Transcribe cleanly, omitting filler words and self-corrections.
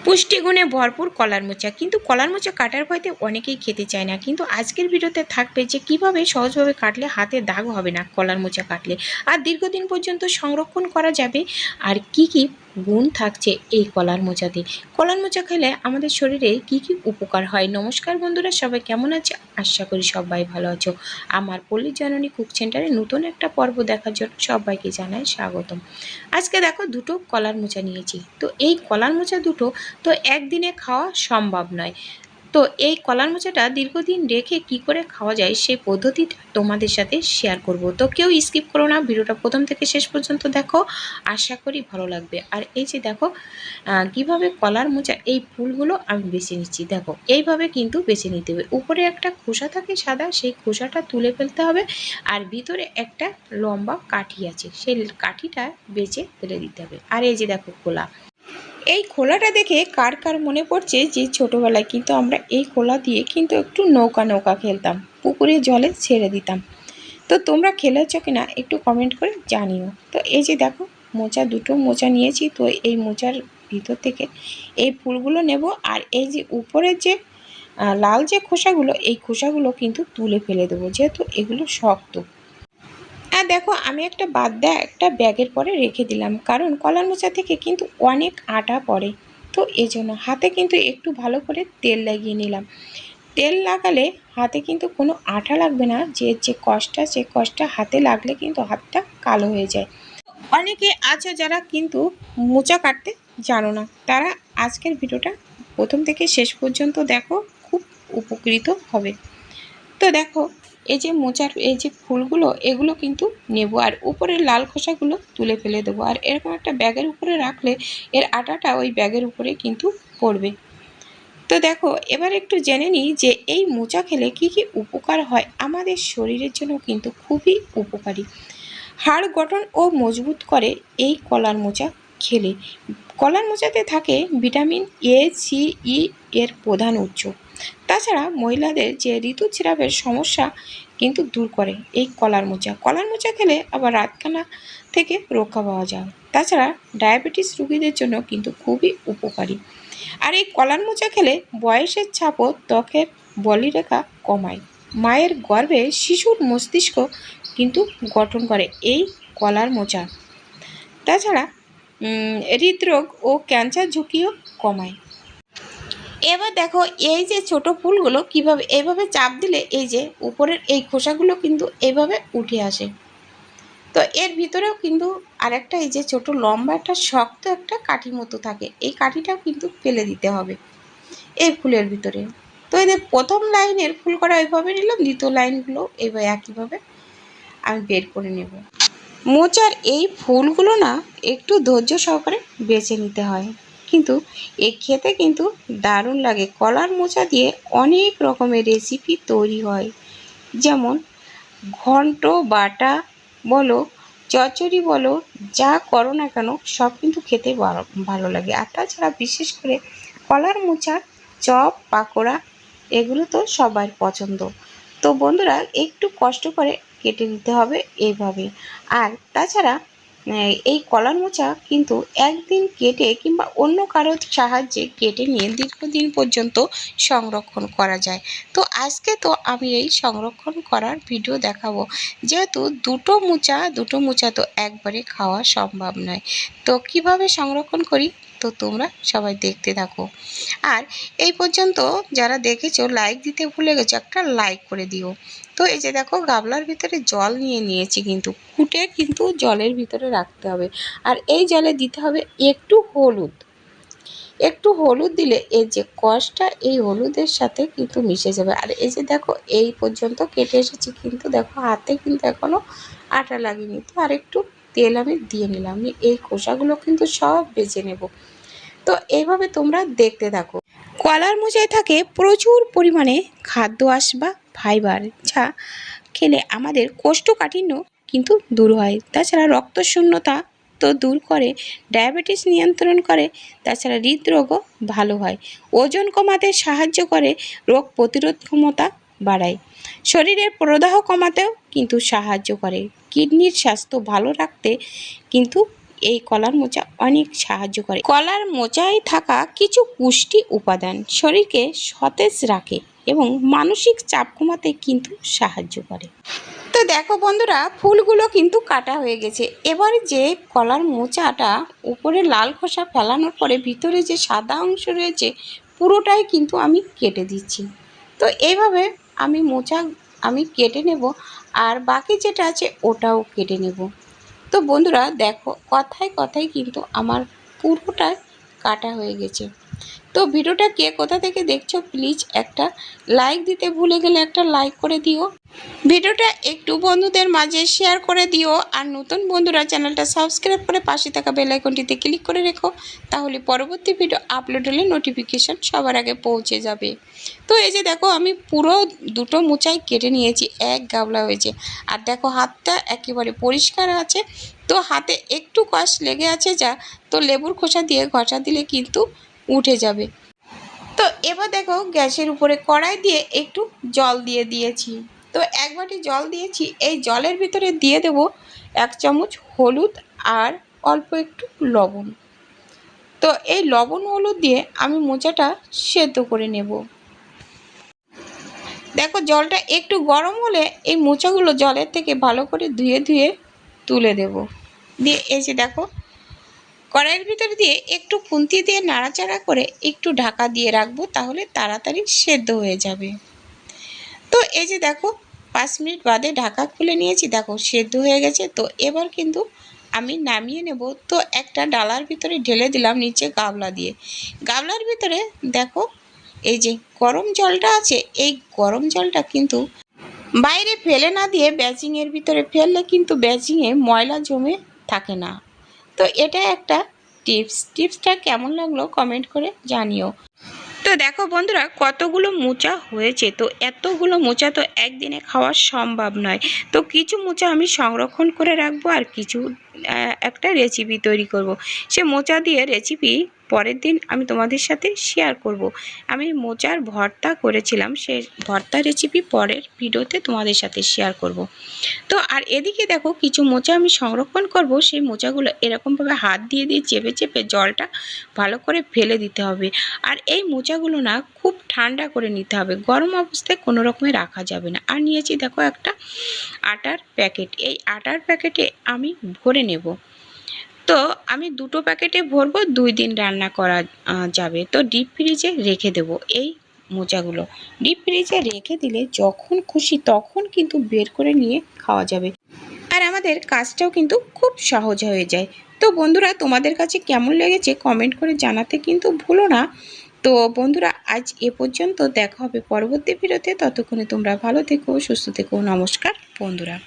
পুষ্টিগুণে ভরপুর কলার মোচা, কিন্তু কলার মোচা কাটার ভয়তে অনেকেই খেতে চায় না। কিন্তু আজকের ভিডিওতে থাকবে যে কিভাবে সহজভাবে কাটলে হাতে দাগ হবে না কলার মোচা কাটলে, আর দীর্ঘদিন পর্যন্ত সংরক্ষণ করা যাবে, আর কি কি গুণ থাকছে এই কলার মোচাতে। কলার মোচা খেলে আমাদের শরীরে কি কি উপকার হয়। নমস্কার বন্ধুরা, সবাই কেমন আছে? আশা করি সবাই ভালো আছো। আমার পল্লী জননী কুক সেন্টারে নতুন একটা পর্ব দেখার জন্য সবাইকে জানাই স্বাগতম। আজকে দেখো দুটো কলার মোচা নিয়েছি। তো এই কলার মোচা দুটো তো একদিনে খাওয়া সম্ভব নয়। তো এই কলার মোচাটা দীর্ঘদিন রেখে কি করে খাওয়া যায় সেই পদ্ধতিটা তোমাদের সাথে শেয়ার করব। তো কেউ স্কিপ করো না, ভিডিওটা প্রথম থেকে শেষ পর্যন্ত দেখো, আশা করি ভালো লাগবে। আর এই যে দেখো কিভাবে কলার মোচা এই ফুলগুলো আমি বেছে নিচ্ছি। দেখো এইভাবে কিন্তু বেছে নিতে হবে। উপরে একটা খোসা থাকে সাদা, সেই খোসাটা তুলে ফেলতে হবে, আর ভিতরে একটা লম্বা কাঠি আছে, সেই কাঠিটা বেছে ফেলে দিতে হবে। আর এই যে দেখো খোলা, এই খোলাটা দেখে কার কার মনে পড়ছে যে ছোটোবেলায় কিন্তু আমরা এই খোলা দিয়ে কিন্তু একটু নৌকা নৌকা খেলতাম, পুকুরে জলে ছেড়ে দিতাম। তো তোমরা খেলেছো কিনা একটু কমেন্ট করে জানিও। তো এই যে দেখো মোচা, দুটো মোচা নিয়েছি। তো এই মোচার ভিতর থেকে এই ফুলগুলো নেব, আর এই যে উপরের যে লাল যে খোসাগুলো, এই খোসাগুলো কিন্তু তুলে ফেলে দেবো, যেহেতু এগুলো শক্ত। আর দেখো আমি একটা বাদ দেয়া একটা ব্যাগের পরে রেখে দিলাম, কারণ কলার মোচা থেকে কিন্তু অনেক আটা পড়ে। তো এজন্য হাতে কিন্তু একটু ভালো করে তেল লাগিয়ে নিলাম। তেল লাগালে হাতে কিন্তু কোনো আঠা লাগবে না, যে কষটা সে কষটা হাতে লাগলে কিন্তু হাতটা কালো হয়ে যায়। অনেকে আছে যারা কিন্তু মোচা কাটতে জানো না, তারা আজকের ভিডিওটা প্রথম থেকে শেষ পর্যন্ত দেখো, খুব উপকৃত হবে। তো দেখো এই যে মোচার এই যে ফুলগুলো, এগুলো কিন্তু নেব, আর উপরের লাল খোসাগুলো তুলে ফেলে দেবো। আর এরকম একটা ব্যাগের উপরে রাখলে এর আটাটা ওই ব্যাগের উপরে কিন্তু পড়বে। তো দেখো এবার একটু জেনে নিই যে এই মোচা খেলে কি কি উপকার হয়। আমাদের শরীরের জন্য কিন্তু খুবই উপকারী। হাড় গঠন ও মজবুত করে এই কলার মোচা খেলে। কলার মোচাতে থাকে ভিটামিন এ, সি, ই এর প্রধান উৎস। তাছাড়া মহিলাদের যে ঋতুস্রাবের সমস্যা কিন্তু দূর করে এই কলার মোচা। কলার মোচা খেলে আবার রাতকানা থেকে রক্ষা পাওয়া যায়। তাছাড়া ডায়াবেটিস রোগীদের জন্য কিন্তু খুবই উপকারী। আর এই কলার মোচা খেলে বয়সের ছাপ ও ত্বকের বলিরেখা কমায়। মায়ের গর্ভে শিশুর মস্তিষ্ক কিন্তু গঠন করে এই কলার মোচা। তাছাড়া হৃদরোগ ও ক্যান্সার ঝুঁকিও কমায়। এবার দেখো এই যে ছোট ফুলগুলো কিভাবে এইভাবে চাপ দিলে এই যে উপরের এই খোসাগুলো কিন্তু এইভাবে উঠে আসে। তো এর ভিতরেও কিন্তু আরেকটা এই যে ছোট লম্বা একটা শক্ত একটা কাঠি মতো থাকে, এই কাঠিটাও কিন্তু ফেলে দিতে হবে এই ফুলের ভিতরে। তো এই যে প্রথম লাইনের ফুল করা ওইভাবে নিলাম, দ্বিতীয় লাইনগুলো এইভাবে একইভাবে আমি বের করে নেব। মোচার এই ফুলগুলো না একটু ধৈর্য সহকারে বেছে নিতে হয়, কিন্তু খেতে কিন্তু দারুণ লাগে। কলার মোচা দিয়ে অনেক রকমের রেসিপি তৈরি হয়, যেমন ঘন্ট বাটা বলো, চচ্চড়ি বলো, যা করো না কেন সব কিন্তু খেতে ভালো লাগে। আর তাছাড়া বিশেষ করে কলার মোচার চপ পাকোড়া, এগুলো তো সবার পছন্দ। তো বন্ধুরা একটু কষ্ট করে কেটে নিতে হবে এইভাবে। আর তাছাড়া এই কলার মোচা কিন্তু একদিন কেটে কিংবা অন্য কারোর সাহায্যে কেটে নিয়ে দীর্ঘদিন পর্যন্ত সংরক্ষণ করা যায়। তো আজকে তো আমি এই সংরক্ষণ করার ভিডিও দেখাবো, যেহেতু দুটো মোচা তো একবারে খাওয়া সম্ভব নয়। তো কিভাবে সংরক্ষণ করি তো তোমরা সবাই দেখতে থাকো। আর এই পর্যন্ত যারা দেখেছো লাইক দিতে ভুলে গেছো, একটা লাইক করে দিও। তো এই যে দেখো গামলার ভিতরে জল নিয়েছি, কিন্তু ফুটে কিন্তু জলের ভিতরে রাখতে হবে। আর এই জলে দিতে হবে একটু হলুদ দিলে এই যে কষটা এই হলুদের সাথে কিন্তু মিশে যাবে। আর এই যে দেখো এই পর্যন্ত কেটে এসেছি, কিন্তু দেখো হাতে কিন্তু এখনো আটা লাগেনি। তো আর একটু তেল আমি দিয়ে নিলাম, আমি এই খোসাগুলো কিন্তু সব বেছে নেব। তো এইভাবে তোমরা দেখতে থাকো। কলার মোচায় থাকে প্রচুর পরিমাণে খাদ্য আঁশ বা ফাইবার, যা খেলে আমাদের কোষ্ঠকাঠিন্য কিন্তু দূর হয়। তাছাড়া রক্তশূন্যতা তো দূর করে, ডায়াবেটিস নিয়ন্ত্রণ করে, তাছাড়া হৃদরোগও ভালো হয়, ওজন কমাতে সাহায্য করে, রোগ প্রতিরোধ ক্ষমতা বাড়ায়, শরীরের প্রদাহ কমাতেও কিন্তু সাহায্য করে, কিডনির স্বাস্থ্য ভালো রাখতে কিন্তু এই কলার মোচা অনেক সাহায্য করে। কলার মোচায় থাকা কিছু পুষ্টি উপাদান শরীরকে সতেজ রাখে এবং মানসিক চাপ কমাতে কিন্তু সাহায্য করে। তো দেখো বন্ধুরা, ফুলগুলো কিন্তু কাটা হয়ে গেছে। এবার যে কলার মোচাটা উপরে লাল খোসা ফেলানোর পরে ভিতরে যে সাদা অংশ রয়েছে পুরোটাই কিন্তু আমি কেটে দিচ্ছি। তো এইভাবে মোচা আমি কেটে নেব, আর বাকি যেটা আছে ওটাও কেটে নেব। তো বন্ধুরা দেখো, কথায় কথায় কিন্তু আমার পুরোটা কাটা হয়ে গেছে। তো ভিডিওটা কে কোথা থেকে দেখছো প্লিজ একটা লাইক দিতে ভুলে গেলে একটা লাইক করে দিও। ভিডিওটা একটু বন্ধুদের মাঝে শেয়ার করে দিও, আর নতুন বন্ধুরা চ্যানেলটা সাবস্ক্রাইব করে পাশে থাকা বেল আইকনটিতে ক্লিক করে রেখো, তাহলে পরবর্তী ভিডিও আপলোড হলে নোটিফিকেশান সবার আগে পৌঁছে যাবে। তো এই যে দেখো, আমি পুরো দুটো মোচাই কেটে নিয়েছি, এক গাবলা হয়েছে। আর দেখো হাতটা একেবারে পরিষ্কার আছে। তো হাতে একটু কষ লেগে আছে যা, তো লেবুর খোসা দিয়ে ঘষা দিলে কিন্তু উঠে যাবে। তো এবার দেখো, গ্যাসের উপরে কড়াই দিয়ে একটু জল দিয়ে দিয়েছি। তো এক বাটি জল দিয়েছি, এই জলের ভিতরে দিয়ে দেব 1 চামচ হলুদ আর অল্প একটু লবণ। তো এই লবণ হলুদ দিয়ে আমি মোচাটা সেদ্ধ করে নেব। দেখো জলটা একটু গরম হলে এই মোচাগুলো জলের থেকে ভালো করে ধুয়ে ধুয়ে তুলে দেব। দিয়ে এই যে দেখো, কড়াইয়ের ভিতরে দিয়ে একটু খুন্তি দিয়ে নাড়াচাড়া করে একটু ঢাকা দিয়ে রাখবো, তাহলে তাড়াতাড়ি সেদ্ধ হয়ে যাবে। তো এই যে দেখো 5 মিনিট বাদে ঢাকা খুলে নিয়েছি, দেখো সেদ্ধ হয়ে গেছে। তো এবার কিন্তু আমি নামিয়ে নেব। তো একটা ডালার ভিতরে ঢেলে দিলাম নিচে গাবলা দিয়ে। গাবলার ভিতরে দেখো এই যে গরম জলটা আছে, এই গরম জলটা কিন্তু বাইরে ফেলে না দিয়ে বেচিংয়ের ভিতরে ফেললে কিন্তু বেচিংয়ে ময়লা জমে থাকে না। তো এটা একটা টিপসটা কেমন লাগলো কমেন্ট করে জানিও। তো দেখো বন্ধুরা, কতগুলো মোচা হয়েছে। তো এতগুলো মোচা তো একদিনে খাওয়া সম্ভব নয়। তো কিছু মোচা আমি সংরক্ষণ করে রাখবো, আর কিছু একটা রেসিপি তৈরি করব। সে মোচা দিয়ে রেসিপি পরের দিন আমি তোমাদের সাথে শেয়ার করব। আমি মোচার ভর্তা করেছিলাম, সেই ভর্তা রেসিপি পরের ভিডিওতে তোমাদের সাথে শেয়ার করব। তো আর এদিকে দেখো, কিছু মোচা আমি সংরক্ষণ করব। সেই মোচাগুলো এরকমভাবে হাত দিয়ে দিয়ে চেপে চেপে জলটা ভালো করে ফেলে দিতে হবে। আর এই মোচাগুলো না খুব ঠান্ডা করে নিতে হবে, গরম অবস্থায় কোনো রকমে রাখা যাবে না। আর নিয়েছি দেখো একটা আটার প্যাকেট, এই আটার প্যাকেটে আমি ভরে নেব। তো আমি 2টো প্যাকেটে ভরবো, 2 দিন রান্না করা যাবে। তো ডিপ ফ্রিজে রেখে দেব এই মোচাগুলো। ডিপ ফ্রিজে রেখে দিলে যখন খুশি তখন কিন্তু বের করে নিয়ে খাওয়া যাবে, আর আমাদের কাজটাও কিন্তু খুব সহজ হয়ে যায়। তো বন্ধুরা, তোমাদের কাছে কেমন লেগেছে কমেন্ট করে জানাতে কিন্তু ভুলো না। তো বন্ধুরা, আজ এ পর্যন্ত, দেখা হবে পরবর্তী ভিডিওতে। ততক্ষণে তোমরা ভালো থেকো, সুস্থ থেকো। নমস্কার বন্ধুরা।